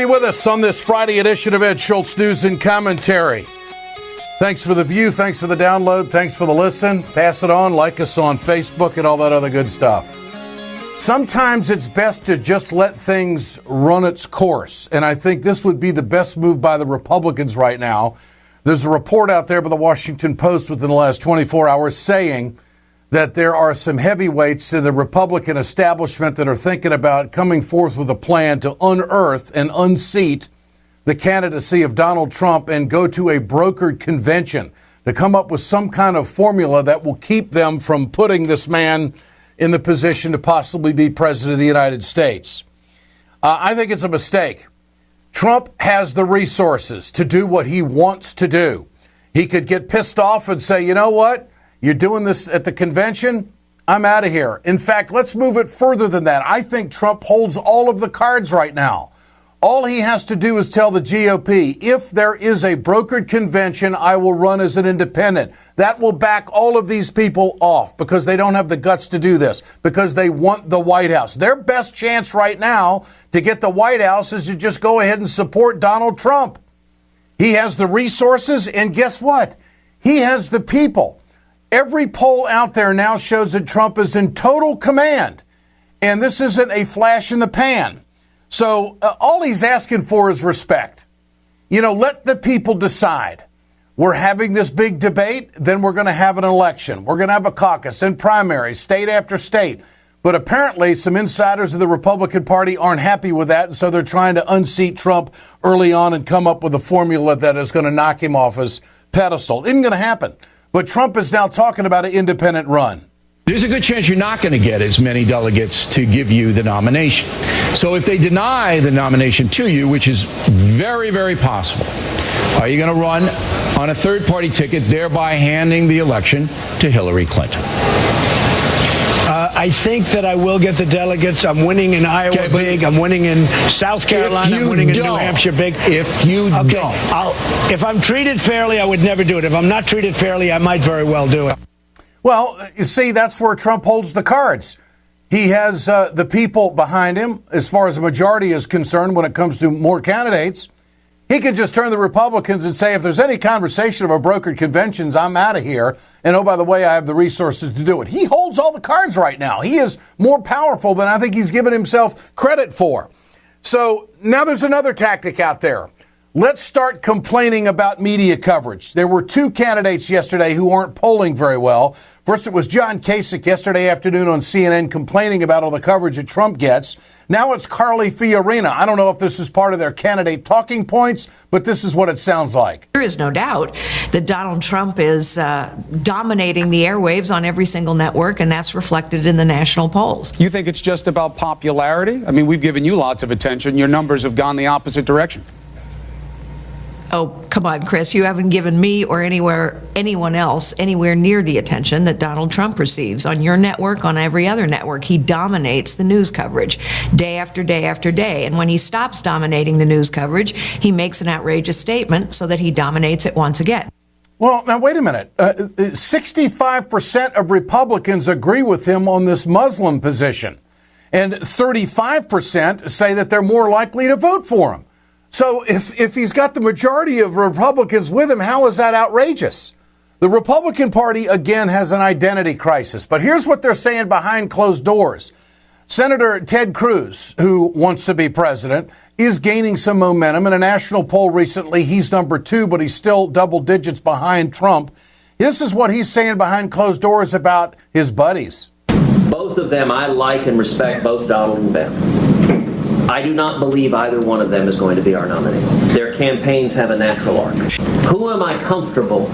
you with us on this Friday edition of Ed Schultz News and Commentary. Thanks for the view. Thanks for the download. Thanks for the listen. Pass it on. Like us on Facebook and all that other good stuff. Sometimes it's best to just let things run its course. And I think this would be the best move by the Republicans right now. There's a report out there by the Washington Post within the last 24 hours saying that there are some heavyweights in the Republican establishment that are thinking about coming forth with a plan to unearth and unseat the candidacy of Donald Trump and go to a brokered convention to come up with some kind of formula that will keep them from putting this man in the position to possibly be president of the United States. I think it's a mistake. Trump has the resources to do what he wants to do. He could get pissed off and say, you know what? You're doing this at the convention? I'm out of here. In fact, let's move it further than that. I think Trump holds all of the cards right now. All he has to do is tell the GOP, if there is a brokered convention, I will run as an independent. That will back all of these people off because they don't have the guts to do this, because they want the White House. Their best chance right now to get the White House is to just go ahead and support Donald Trump. He has the resources, and guess what? He has the people. Every poll out there now shows that Trump is in total command, and this isn't a flash in the pan. So all he's asking for is respect. You know, let the people decide. We're having this big debate, then we're going to have an election. We're going to have a caucus and primaries, state after state. But apparently some insiders of the Republican Party aren't happy with that, and so they're trying to unseat Trump early on and come up with a formula that is going to knock him off his pedestal. Isn't going to happen. But Trump is now talking about an independent run. There's a good chance you're not going to get as many delegates to give you the nomination. So if they deny the nomination to you, which is very, very possible, are you going to run on a third-party ticket, thereby handing the election to Hillary Clinton? I think that I will get the delegates. I'm winning in Iowa big. I'm winning in South Carolina. I'm winning in New Hampshire big. If you don't. If I'm treated fairly, I would never do it. If I'm not treated fairly, I might very well do it. Well, you see, that's where Trump holds the cards. He has the people behind him as far as the majority is concerned when it comes to more candidates. He could just turn to the Republicans and say, if there's any conversation of a brokered conventions, I'm out of here. And oh, by the way, I have the resources to do it. He holds all the cards right now. He is more powerful than I think he's given himself credit for. So now there's another tactic out there. Let's start complaining about media coverage. There were two candidates yesterday who aren't polling very well. First, it was John Kasich yesterday afternoon on CNN complaining about all the coverage that Trump gets. Now it's Carly Fiorina. I don't know if this is part of their candidate talking points, but this is what it sounds like. There is no doubt that Donald Trump is dominating the airwaves on every single network, and that's reflected in the national polls. You think it's just about popularity? I mean, we've given you lots of attention. Your numbers have gone the opposite direction. Oh, come on, Chris. You haven't given me or anyone else anywhere near the attention that Donald Trump receives. On your network, on every other network, he dominates the news coverage day after day after day. And when he stops dominating the news coverage, he makes an outrageous statement so that he dominates it once again. Well, now, wait a minute. 65% of Republicans agree with him on this Muslim position, and 35% say that they're more likely to vote for him. So if he's got the majority of Republicans with him, how is that outrageous? The Republican Party, again, has an identity crisis. But here's what they're saying behind closed doors. Senator Ted Cruz, who wants to be president, is gaining some momentum. In a national poll recently, he's number 2, but he's still double digits behind Trump. This is what he's saying behind closed doors about his buddies. Both of them, I like and respect both Donald and Ben. I do not believe either one of them is going to be our nominee. Their campaigns have a natural arc. Who am I comfortable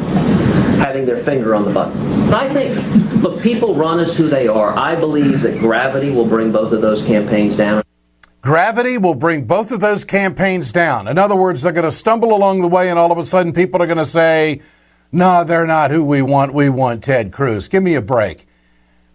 having their finger on the button? I think, look, people run as who they are. I believe that gravity will bring both of those campaigns down. Gravity will bring both of those campaigns down. In other words, they're going to stumble along the way, and all of a sudden people are going to say, no, they're not who we want. We want Ted Cruz. Give me a break.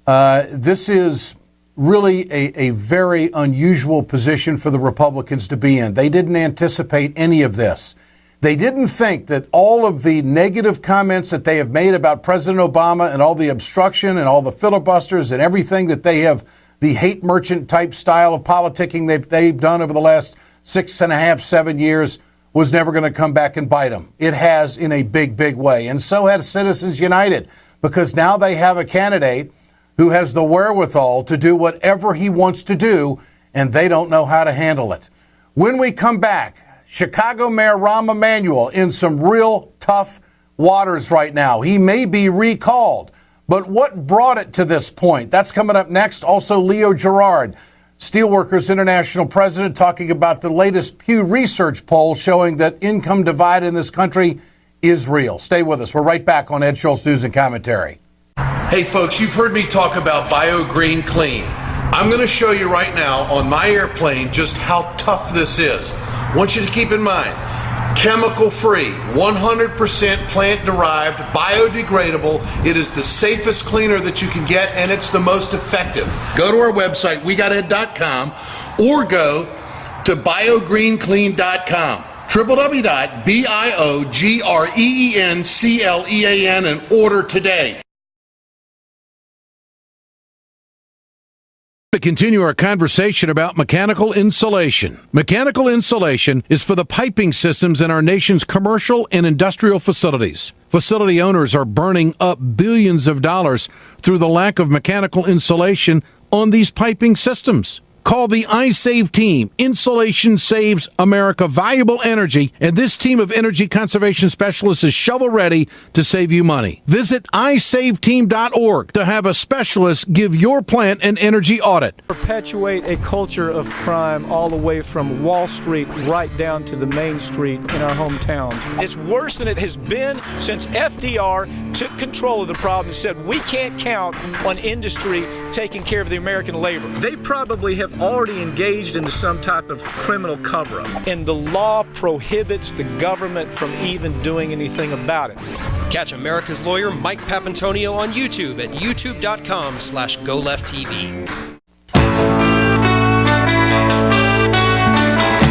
This is really a very unusual position for the Republicans to be in. They didn't anticipate any of this. They didn't think that all of the negative comments that they have made about President Obama and all the obstruction and all the filibusters and everything that they have, the hate merchant type style of politicking they've done over the last 6.5, 7 years was never going to come back and bite them. It has in a big, big way. And so has Citizens United, because now they have a candidate who has the wherewithal to do whatever he wants to do, and they don't know how to handle it. When we come back, Chicago Mayor Rahm Emanuel in some real tough waters right now. He may be recalled, but what brought it to this point? That's coming up next. Also, Leo Gerard, Steelworkers International President, talking about the latest Pew Research poll showing that income divide in this country is real. Stay with us. We're right back on Ed Schultz News and Commentary. Hey folks, you've heard me talk about BioGreen Clean. I'm going to show you right now on my airplane just how tough this is. I want you to keep in mind, chemical-free, 100% plant-derived, biodegradable. It is the safest cleaner that you can get, and it's the most effective. Go to our website, wegoted.com, or go to biogreenclean.com. www.biogreenclean and order today. To continue our conversation about mechanical insulation. Mechanical insulation is for the piping systems in our nation's commercial and industrial facilities. Facility owners are burning up billions of dollars through the lack of mechanical insulation on these piping systems. Call the iSave team. Insulation saves America valuable energy, and this team of energy conservation specialists is shovel-ready to save you money. Visit iSaveTeam.org to have a specialist give your plant an energy audit. Perpetuate a culture of crime all the way from Wall Street right down to the main street in our hometowns. It's worse than it has been since FDR took control of the problem and said we can't count on industry taking care of the American labor. They probably have already engaged into some type of criminal cover-up, and the law prohibits the government from even doing anything about it. Catch America's lawyer Mike Papantonio on YouTube at youtube.com/GoLeftTV.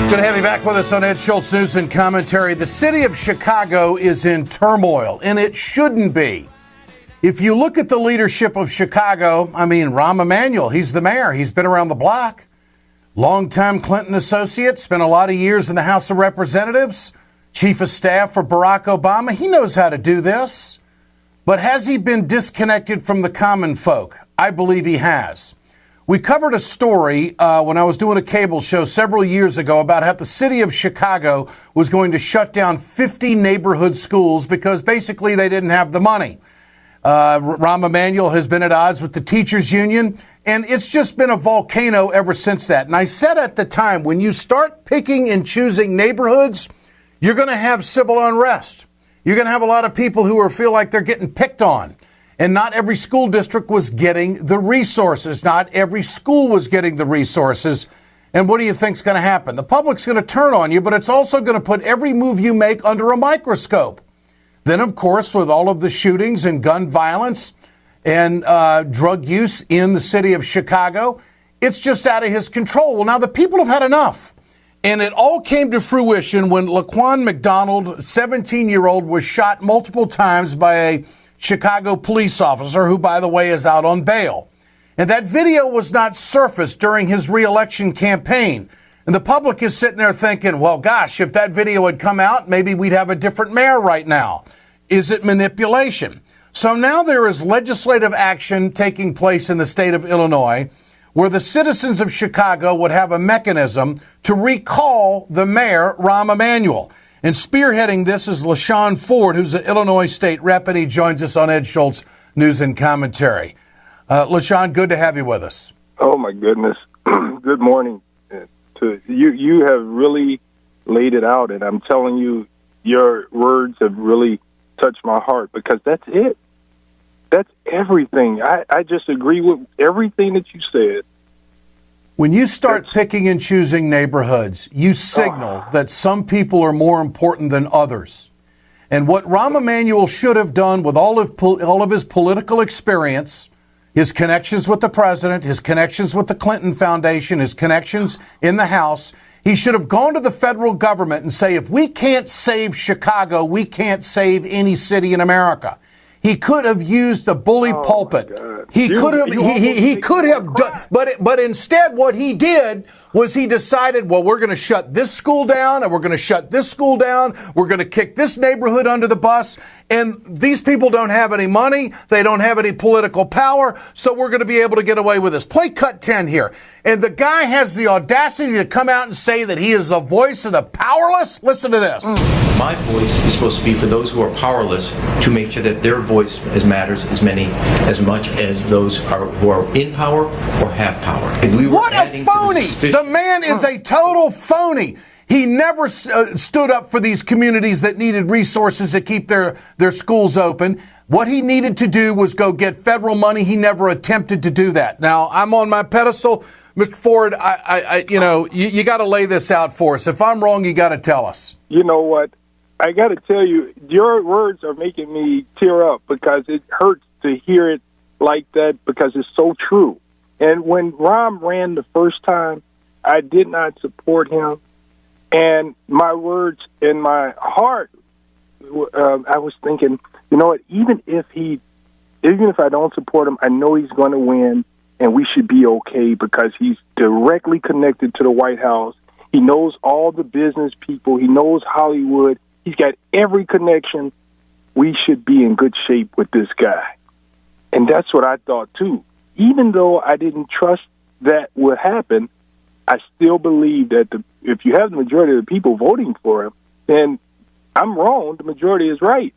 Good to have you back with us on Ed Schultz News and Commentary. The city of Chicago is in turmoil, and it shouldn't be. If you look at the leadership of Chicago, Rahm Emanuel, he's the mayor. He's been around the block. Longtime Clinton associate, spent a lot of years in the House of Representatives, chief of staff for Barack Obama. He knows how to do this. But has he been disconnected from the common folk? I believe he has. We covered a story when I was doing a cable show several years ago about how the city of Chicago was going to shut down 50 neighborhood schools because basically they didn't have the money. Rahm Emanuel has been at odds with the teachers union, and it's just been a volcano ever since that. And I said at the time, when you start picking and choosing neighborhoods, you're going to have civil unrest. You're going to have a lot of people who feel like they're getting picked on. And not every school district was getting the resources. Not every school was getting the resources. And what do you think's going to happen? The public's going to turn on you, but it's also going to put every move you make under a microscope. Then, of course, with all of the shootings and gun violence and drug use in the city of Chicago, it's just out of his control. Well, now the people have had enough. And it all came to fruition when Laquan McDonald, 17-year-old, was shot multiple times by a Chicago police officer who, by the way, is out on bail. And that video was not surfaced during his re-election campaign. And the public is sitting there thinking, well, gosh, if that video had come out, maybe we'd have a different mayor right now. Is it manipulation? So now there is legislative action taking place in the state of Illinois where the citizens of Chicago would have a mechanism to recall the mayor, Rahm Emanuel. And spearheading this is Shawn Ford, who's an Illinois state rep, and he joins us on Ed Schultz News and Commentary. LaShawn, good to have you with us. Oh, my goodness. Good morning. You have really laid it out, and I'm telling you, your words have really touched my heart because that's it. That's everything. I just agree with everything that you said. When you start picking and choosing neighborhoods, you signal that some people are more important than others. And what Rahm Emanuel should have done with all of his political experience, his connections with the president, his connections with the Clinton Foundation, his connections in the House, he should have gone to the federal government and say, if we can't save Chicago, we can't save any city in America. He could have used the bully pulpit. He could have done, but instead what he did was he decided, well, we're going to shut this school down and we're going to shut this school down. We're going to kick this neighborhood under the bus. And these people don't have any money. They don't have any political power. So we're going to be able to get away with this. Play cut 10 here. And the guy has the audacity to come out and say that he is the voice of the powerless. Listen to this. My voice is supposed to be for those who are powerless, to make sure that their voice matters as much as those who are in power or have power. What a phony! The man is a total phony. He never stood up for these communities that needed resources to keep their schools open. What he needed to do was go get federal money. He never attempted to do that. Now, I'm on my pedestal. Mr. Ford, you got to lay this out for us. If I'm wrong, you got to tell us. You know what? I got to tell you, your words are making me tear up because it hurts to hear it like that because it's so true. And when Rahm ran the first time, I did not support him. And my words in my heart, I was thinking, you know what, even if I don't support him, I know he's going to win and we should be okay because he's directly connected to the White House. He knows all the business people. He knows Hollywood. He's got every connection. We should be in good shape with this guy. And that's what I thought, too. Even though I didn't trust that would happen, I still believe that if you have the majority of the people voting for him, then I'm wrong. The majority is right.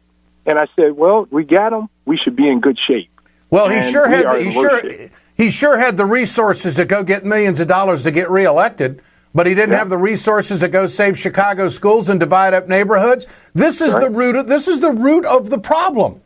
And I said, well, we got him. We should be in good shape. Well, he sure had the resources to go get millions of dollars to get reelected. But he didn't have the resources to go save Chicago schools and divide up neighborhoods. This is the root of the problem.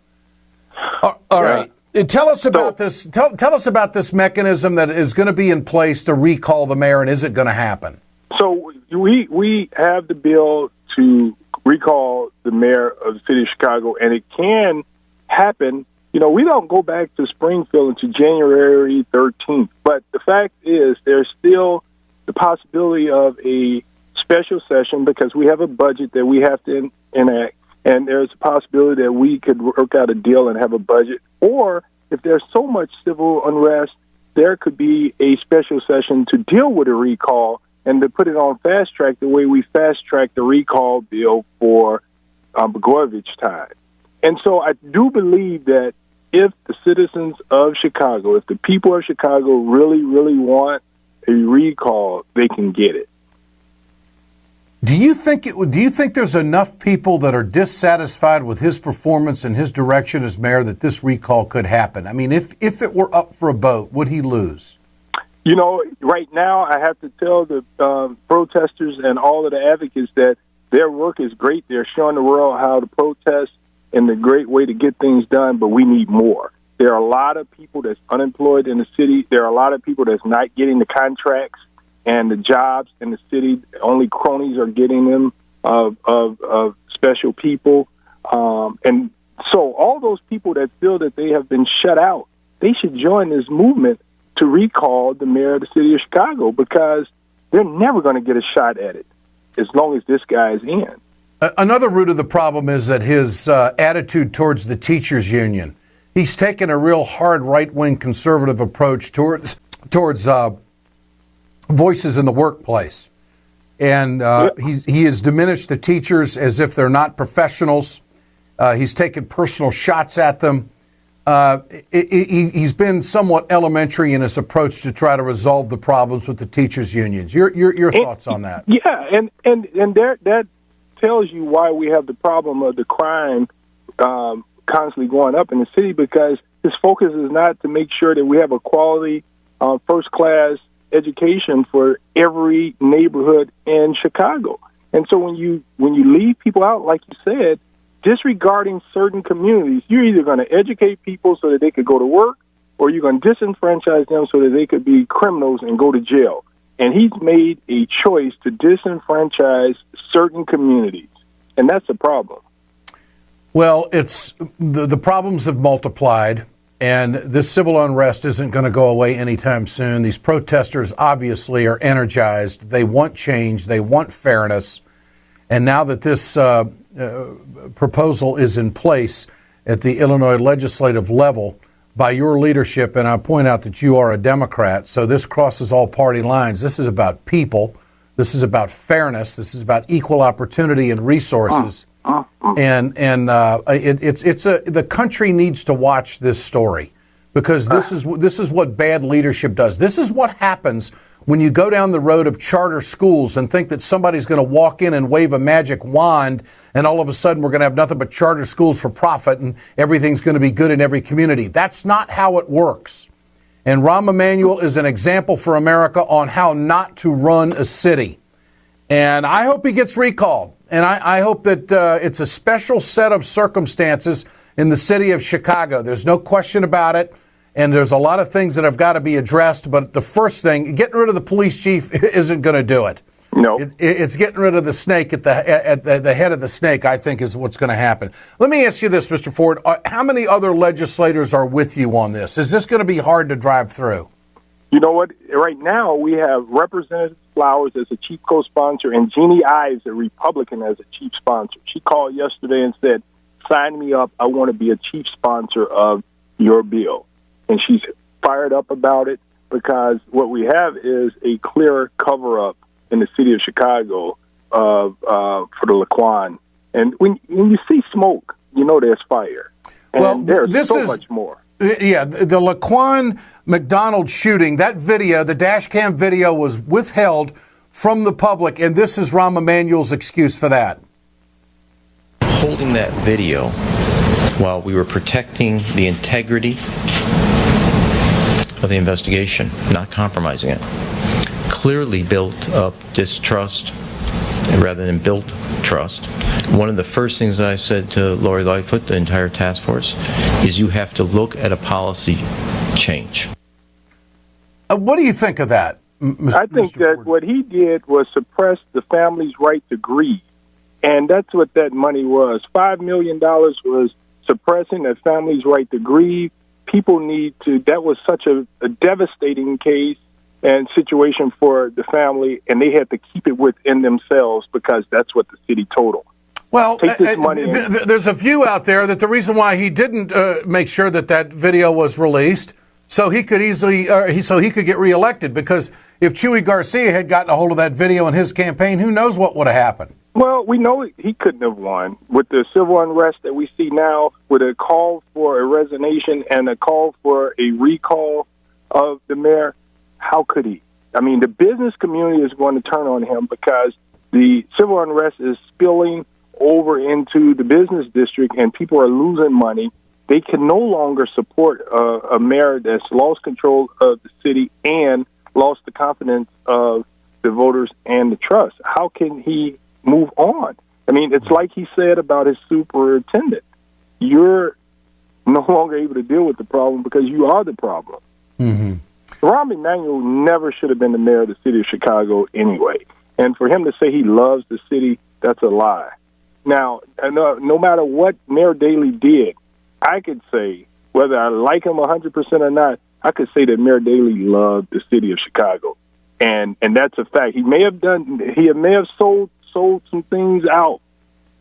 All right. Tell us about this. Tell us about this mechanism that is going to be in place to recall the mayor, and is it going to happen? So we have the bill to recall the mayor of the city of Chicago, and it can happen. You know, we don't go back to Springfield until January 13th, but the fact is there's still the possibility of a special session because we have a budget that we have to enact, and there's a possibility that we could work out a deal and have a budget. Or if there's so much civil unrest, there could be a special session to deal with a recall and to put it on fast track the way we fast tracked the recall bill for Blagojevich time. And so I do believe that if the citizens of Chicago, if the people of Chicago really, really want a recall, they can get it. Do you think there's enough people that are dissatisfied with his performance and his direction as mayor that this recall could happen? I mean, if it were up for a vote, would he lose? You know, right now I have to tell the protesters and all of the advocates that their work is great. They're showing the world how to protest and the great way to get things done, but we need more. There are a lot of people that's unemployed in the city. There are a lot of people that's not getting the contracts and the jobs in the city. Only cronies are getting them of special people. And so all those people that feel that they have been shut out, they should join this movement to recall the mayor of the city of Chicago because they're never going to get a shot at it as long as this guy is in. Another root of the problem is that his attitude towards the teachers union. He's taken a real hard right-wing conservative approach towards voices in the workplace. And he has diminished the teachers as if they're not professionals. He's taken personal shots at them. He's been somewhat elementary in his approach to try to resolve the problems with the teachers unions. Your thoughts on that? Yeah, and that tells you why we have the problem of the crime constantly going up in the city, because his focus is not to make sure that we have a quality first-class education for every neighborhood in Chicago. And so when you leave people out, like you said, disregarding certain communities, you're either going to educate people so that they could go to work, or you're going to disenfranchise them so that they could be criminals and go to jail. And he's made a choice to disenfranchise certain communities, and that's a problem. Well, it's the problems have multiplied, and this civil unrest isn't going to go away anytime soon. These protesters obviously are energized. They want change. They want fairness. And now that this proposal is in place, at the Illinois legislative level by your leadership, and I point out that you are a Democrat, so this crosses all party lines. This is about people. This is about fairness. This is about equal opportunity and resources. And the country needs to watch this story, because this is what bad leadership does. This is what happens when you go down the road of charter schools and think that somebody's going to walk in and wave a magic wand and all of a sudden we're going to have nothing but charter schools for profit and everything's going to be good in every community. That's not how it works. And Rahm Emanuel is an example for America on how not to run a city. And I hope he gets recalled. And I hope that it's a special set of circumstances in the city of Chicago. There's no question about it. And there's a lot of things that have got to be addressed. But the first thing, getting rid of the police chief isn't going to do it. No. It's getting rid of the snake at the head of the snake, I think, is what's going to happen. Let me ask you this, Mr. Ford. How many other legislators are with you on this? Is this going to be hard to drive through? You know what? Right now, we have Representative Flowers as a chief co-sponsor and Jeannie Ives, a Republican, as a chief sponsor. She called yesterday and said, sign me up. I want to be a chief sponsor of your bill. And she's fired up about it because what we have is a clear cover-up in the city of Chicago for the Laquan. And when you see smoke, you know there's fire. And well, there's so much more. Yeah, the Laquan McDonald shooting, that video, the dash cam video, was withheld from the public, and this is Rahm Emanuel's excuse for that. Holding that video while we were protecting the integrity of the investigation, not compromising it, clearly built up distrust rather than built trust. One of the first things I said to Lori Lightfoot, the entire task force, is you have to look at a policy change. What do you think of that, I think that what he did was suppress the family's right to grieve. And that's what that money was. $5 million was suppressing the family's right to grieve. People need to, that was such a devastating case and situation for the family, and they had to keep it within themselves because that's what the city told them. Well, there's a view out there that the reason why he didn't make sure that that video was released so he could he could get reelected, because if Chuy Garcia had gotten a hold of that video in his campaign, who knows what would have happened. Well, we know he couldn't have won. With the civil unrest that we see now, with a call for a resignation and a call for a recall of the mayor, how could he? I mean, the business community is going to turn on him because the civil unrest is spilling over into the business district and people are losing money. They can no longer support a mayor that's lost control of the city and lost the confidence of the voters and the trust. How can he move on? I mean, it's like he said about his superintendent. You're no longer able to deal with the problem because you are the problem. Mm-hmm. Rahm Emanuel never should have been the mayor of the city of Chicago anyway. And for him to say he loves the city, that's a lie. Now, no matter what Mayor Daley did, I could say, whether I like him 100% or not, I could say that Mayor Daley loved the city of Chicago. And that's a fact. He may have sold some things out,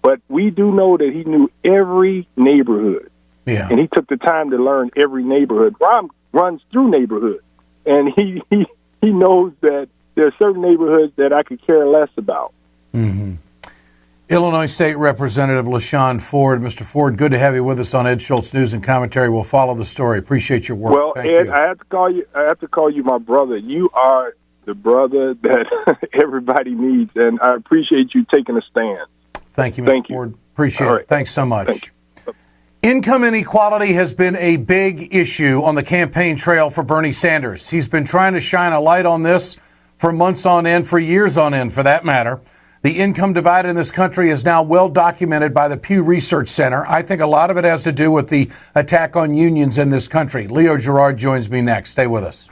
but we do know that he knew every neighborhood. Yeah. And he took the time to learn every neighborhood. Rahm runs through neighborhoods, and he knows that there are certain neighborhoods that I could care less about. Mm-hmm. Illinois State Representative Shawn Ford. Mr. Ford, good to have you with us on Ed Schultz News and Commentary. We'll follow the story. Appreciate your work. Well, Thank Ed, you. I have to call you my brother. You are the brother that everybody needs, and I appreciate you taking a stand. Thank you, Mr. Ford. Appreciate it. Thanks so much. Income inequality has been a big issue on the campaign trail for Bernie Sanders. He's been trying to shine a light on this for months on end, for years on end, for that matter. The income divide in this country is now well documented by the Pew Research Center. I think a lot of it has to do with the attack on unions in this country. Leo Gerard joins me next. Stay with us.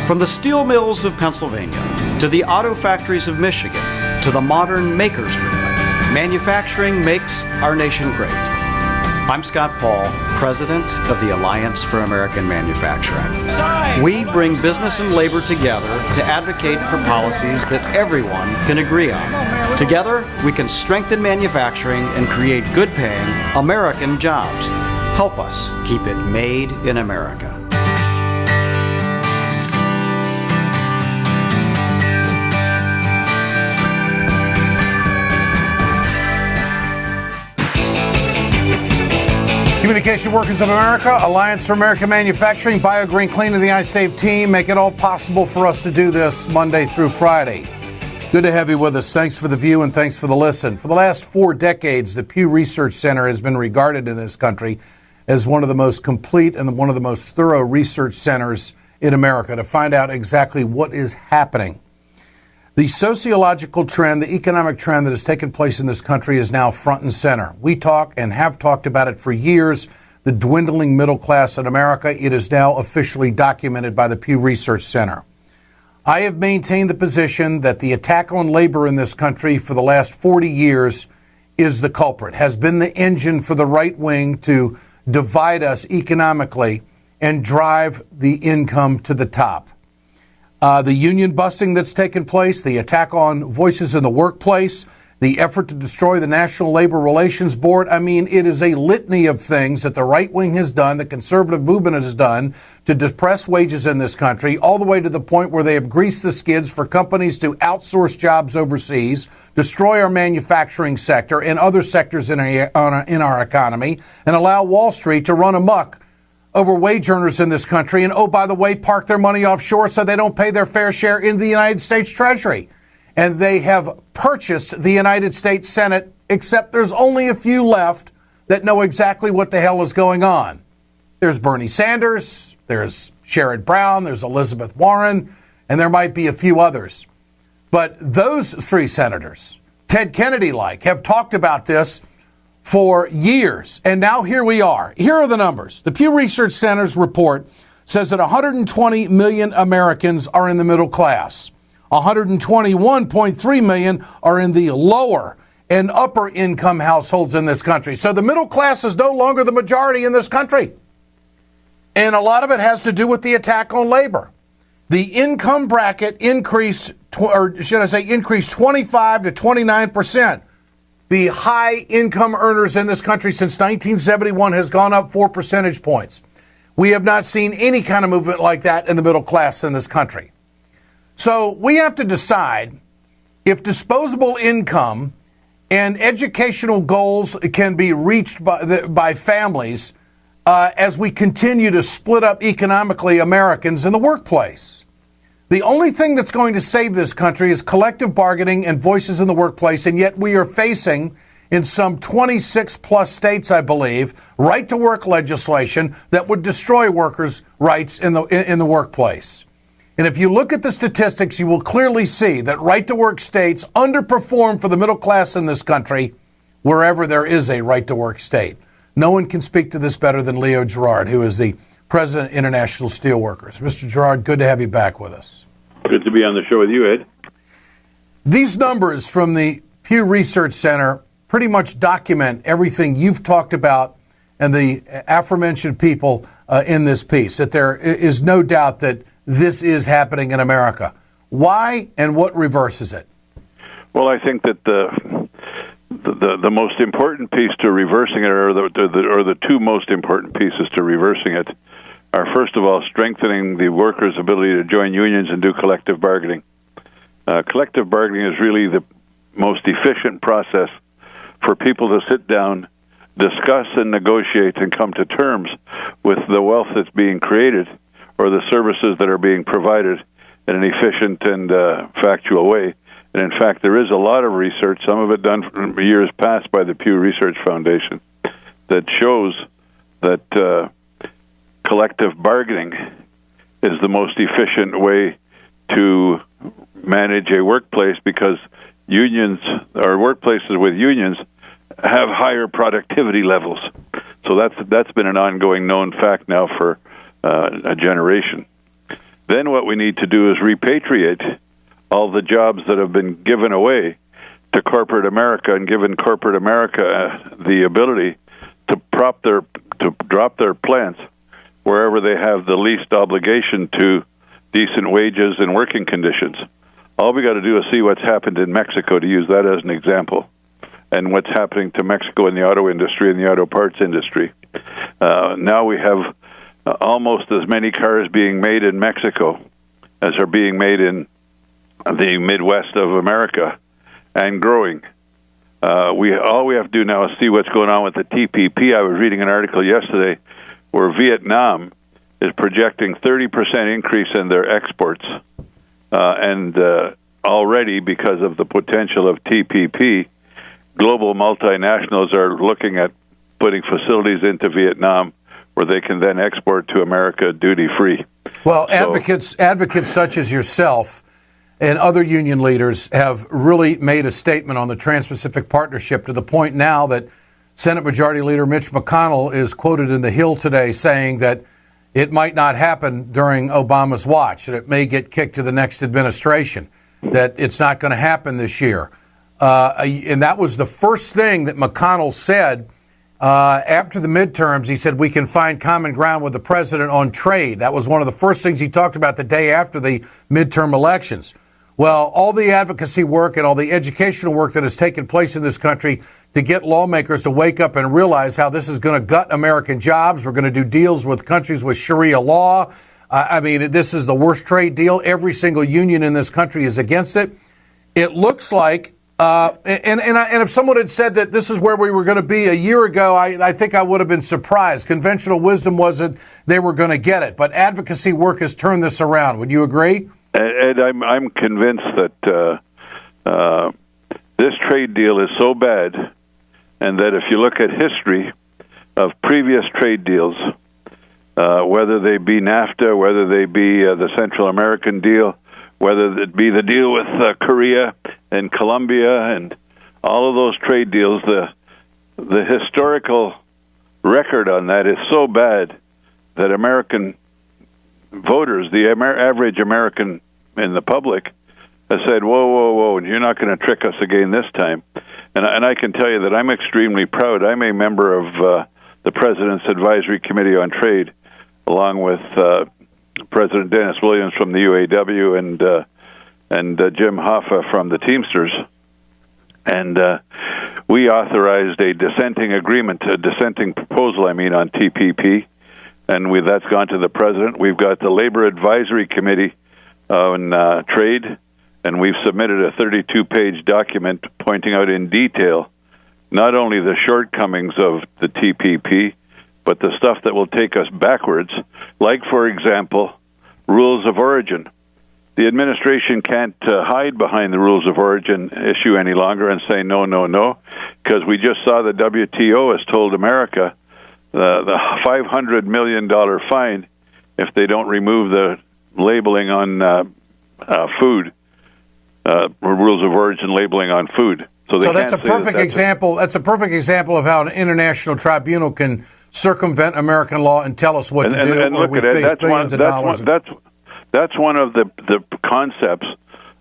From the steel mills of Pennsylvania, to the auto factories of Michigan, to the modern makers movement, manufacturing makes our nation great. I'm Scott Paul, President of the Alliance for American Manufacturing. We bring business and labor together to advocate for policies that everyone can agree on. Together, we can strengthen manufacturing and create good-paying American jobs. Help us keep it made in America. Communication Workers of America, Alliance for American Manufacturing, BioGreen Clean, and the iSave team make it all possible for us to do this Monday through Friday. Good to have you with us. Thanks for the view and thanks for the listen. For the last 4 decades, the Pew Research Center has been regarded in this country as one of the most complete and one of the most thorough research centers in America to find out exactly what is happening. The sociological trend, the economic trend that has taken place in this country is now front and center. We talk and have talked about it for years, the dwindling middle class in America. It is now officially documented by the Pew Research Center. I have maintained the position that the attack on labor in this country for the last 40 years is the culprit, has been the engine for the right wing to divide us economically and drive the income to the top. The union busting that's taken place, the attack on voices in the workplace, the effort to destroy the National Labor Relations Board. I mean, it is a litany of things that the right wing has done, the conservative movement has done to depress wages in this country, all the way to the point where they have greased the skids for companies to outsource jobs overseas, destroy our manufacturing sector and other sectors in our economy, and allow Wall Street to run amok over wage earners in this country and, oh, by the way, park their money offshore so they don't pay their fair share in the United States Treasury. And they have purchased the United States Senate, except there's only a few left that know exactly what the hell is going on. There's Bernie Sanders, there's Sherrod Brown, there's Elizabeth Warren, and there might be a few others. But those 3 senators, Ted Kennedy-like, have talked about this for years. And now here we are. Here are the numbers. The Pew Research Center's report says that 120 million Americans are in the middle class. 121.3 million are in the lower and upper income households in this country. So the middle class is no longer the majority in this country. And a lot of it has to do with the attack on labor. The income bracket increased 25 to 29%. The high income earners in this country since 1971 has gone up 4 percentage points. We have not seen any kind of movement like that in the middle class in this country. So we have to decide if disposable income and educational goals can be reached by families as we continue to split up economically Americans in the workplace. The only thing that's going to save this country is collective bargaining and voices in the workplace, and yet we are facing, in some 26 plus states, I believe, right-to-work legislation that would destroy workers' rights in the workplace. And if you look at the statistics, you will clearly see that right-to-work states underperform for the middle class in this country wherever there is a right-to-work state. No one can speak to this better than Leo Gerard, who is the President of International Steelworkers. Mr. Gerard, good to have you back with us. Good to be on the show with you, Ed. These numbers from the Pew Research Center pretty much document everything you've talked about and the aforementioned people in this piece, that there is no doubt that this is happening in America. Why and what reverses it? Well, I think that the most important piece to reversing it, or the 2 most important pieces to reversing it, are, first of all, strengthening the workers' ability to join unions and do collective bargaining. Collective bargaining is really the most efficient process for people to sit down, discuss and negotiate and come to terms with the wealth that's being created or the services that are being provided in an efficient and factual way. And in fact, there is a lot of research, some of it done from years past by the Pew Research Foundation, that shows that collective bargaining is the most efficient way to manage a workplace, because unions or workplaces with unions have higher productivity levels. So that's been an ongoing known fact now for a generation. Then what we need to do is repatriate all the jobs that have been given away to corporate America and given corporate America the ability to drop their plants wherever they have the least obligation to decent wages and working conditions. All we got to do is see what's happened in Mexico, to use that as an example, and what's happening to Mexico in the auto industry and the auto parts industry. Now we have almost as many cars being made in Mexico as are being made in the Midwest of America, and growing. All we have to do now is see what's going on with the TPP. I was reading an article yesterday where Vietnam is projecting 30% increase in their exports, and already because of the potential of TPP, global multinationals are looking at putting facilities into Vietnam where they can then export to America duty-free. Well, advocates such as yourself and other union leaders have really made a statement on the Trans-Pacific Partnership, to the point now that Senate Majority Leader Mitch McConnell is quoted in The Hill today saying that it might not happen during Obama's watch, that it may get kicked to the next administration, that it's not going to happen this year. And that was the first thing that McConnell said after the midterms. He said we can find common ground with the president on trade. That was one of the first things he talked about the day after the midterm elections. Well, all the advocacy work and all the educational work that has taken place in this country to get lawmakers to wake up and realize how this is going to gut American jobs. We're going to do deals with countries with Sharia law. I mean, this is the worst trade deal. Every single union in this country is against it. It looks like, and if someone had said that this is where we were going to be a year ago, I think I would have been surprised. Conventional wisdom was that they were going to get it. But advocacy work has turned this around. Would you agree? Ed, I'm convinced that this trade deal is so bad, and that if you look at history of previous trade deals, whether they be NAFTA, whether they be the Central American deal, whether it be the deal with Korea and Colombia and all of those trade deals, the historical record on that is so bad that American voters, the average American in the public, has said, whoa, you're not going to trick us again this time. And I can tell you that I'm extremely proud. I'm a member of the President's Advisory Committee on Trade, along with President Dennis Williams from the UAW and Jim Hoffa from the Teamsters. And we authorized a dissenting proposal, on TPP. And that's gone to the president. We've got the Labor Advisory Committee on Trade, and we've submitted a 32-page document pointing out in detail not only the shortcomings of the TPP, but the stuff that will take us backwards, like, for example, rules of origin. The administration can't hide behind the rules of origin issue any longer and say no, because we just saw the WTO has told America the $500 million fine if they don't remove the labeling on food, rules of origin labeling on food. So that's a perfect example. That's a perfect example of how an international tribunal can circumvent American law and tell us what to do. And look at it. That's one of the concepts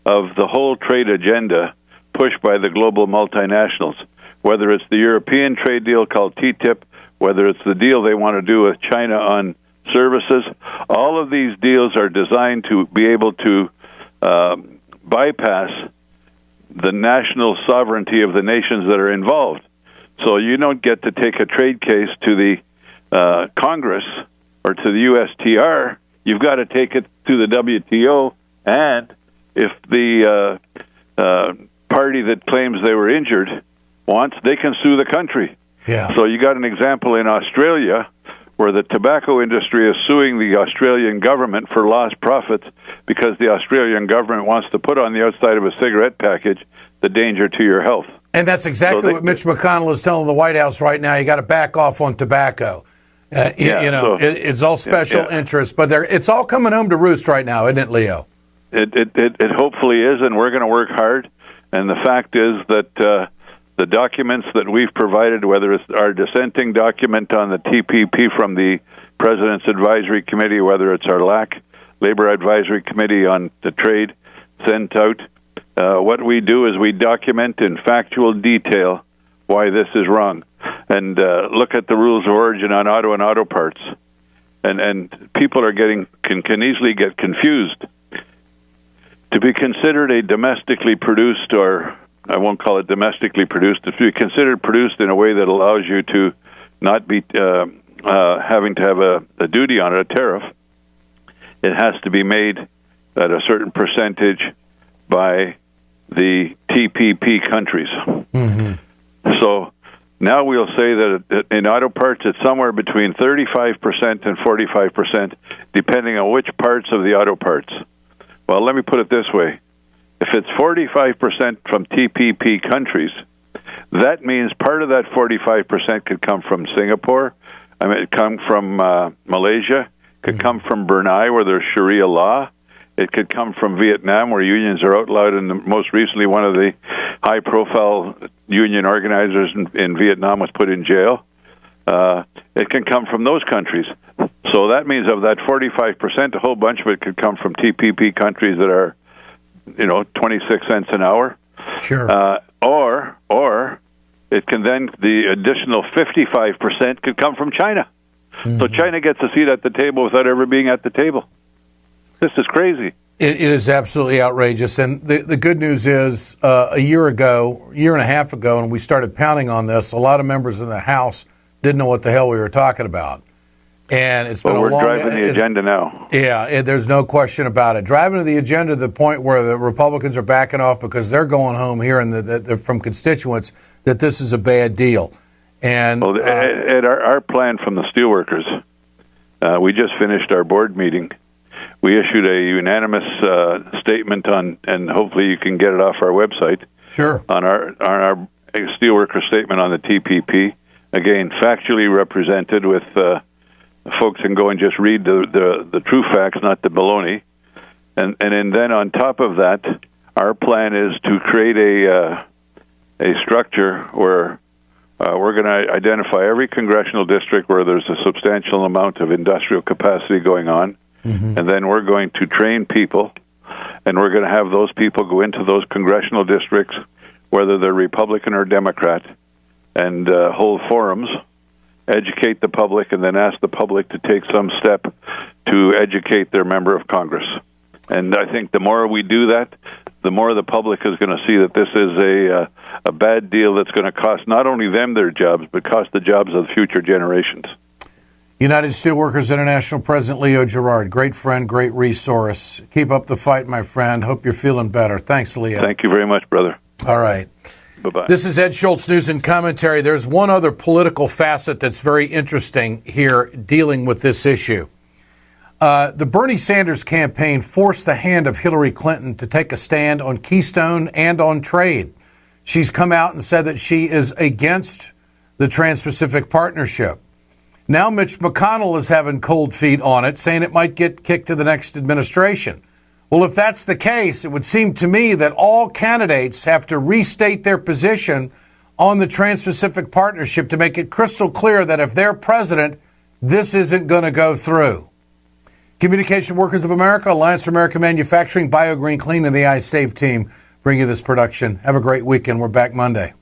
of the whole trade agenda pushed by the global multinationals. Whether it's the European trade deal called TTIP, whether it's the deal they want to do with China on services, all of these deals are designed to be able to bypass the national sovereignty of the nations that are involved. So you don't get to take a trade case to the Congress or to the USTR. You've got to take it to the WTO, and if the party that claims they were injured wants, they can sue the country. Yeah. So you got an example in Australia where the tobacco industry is suing the Australian government for lost profits because the Australian government wants to put on the outside of a cigarette package the danger to your health. And that's exactly what Mitch McConnell is telling the White House right now. You got to back off on tobacco. It's all special interest, but it's all coming home to roost right now, isn't it, Leo? It hopefully is, and we're going to work hard. And the fact is that the documents that we've provided, whether it's our dissenting document on the TPP from the President's Advisory Committee, whether it's our LAC Labor Advisory Committee on the Trade sent out. What we do is we document in factual detail why this is wrong, and look at the rules of origin on auto and auto parts. And people are can easily get confused. To be considered a domestically produced, or I won't call it domestically produced, to be considered produced in a way that allows you to not be having to have a duty on it, a tariff, it has to be made at a certain percentage by the TPP countries. Mm-hmm. So now we'll say that in auto parts it's somewhere between 35% and 45%, depending on which parts of the auto parts. Well, let me put it this way. If it's 45% from TPP countries, that means part of that 45% could come from Singapore. I mean, it could come from Malaysia. It could come from Brunei, where there's Sharia law. It could come from Vietnam, where unions are outlawed, and most recently one of the high-profile union organizers in Vietnam was put in jail. It can come from those countries. So that means of that 45%, a whole bunch of it could come from TPP countries that are, 26 cents an hour. Sure. Or it can then, the additional 55% could come from China. Mm-hmm. So China gets a seat at the table without ever being at the table. This is crazy. It is absolutely outrageous. And the good news is a year and a half ago, and we started pounding on this, a lot of members in the House didn't know what the hell we were talking about. And it's been we're driving the agenda now. Yeah, there's no question about it. Driving the agenda to the point where the Republicans are backing off because they're going home hearing from constituents that this is a bad deal. And at our plan from the Steelworkers, we just finished our board meeting. We issued a unanimous statement on, and hopefully you can get it off our website. Sure. On our Steelworkers statement on the TPP. Again, factually represented with folks can go and just read the true facts, not the baloney. And then on top of that, our plan is to create a structure where we're going to identify every congressional district where there's a substantial amount of industrial capacity going on. Mm-hmm. And then we're going to train people, and we're going to have those people go into those congressional districts, whether they're Republican or Democrat, and hold forums, educate the public, and then ask the public to take some step to educate their member of Congress. And I think the more we do that, the more the public is going to see that this is a bad deal that's going to cost not only them their jobs, but cost the jobs of future generations. United Steelworkers International President Leo Gerard, great friend, great resource. Keep up the fight, my friend. Hope you're feeling better. Thanks, Leo. Thank you very much, brother. All right. Bye-bye. This is Ed Schultz, News and Commentary. There's one other political facet that's very interesting here dealing with this issue. The Bernie Sanders campaign forced the hand of Hillary Clinton to take a stand on Keystone and on trade. She's come out and said that she is against the Trans-Pacific Partnership. Now Mitch McConnell is having cold feet on it, saying it might get kicked to the next administration. Well, if that's the case, it would seem to me that all candidates have to restate their position on the Trans-Pacific Partnership to make it crystal clear that if they're president, this isn't going to go through. Communication Workers of America, Alliance for American Manufacturing, BioGreen Clean, and the iSave team bring you this production. Have a great weekend. We're back Monday.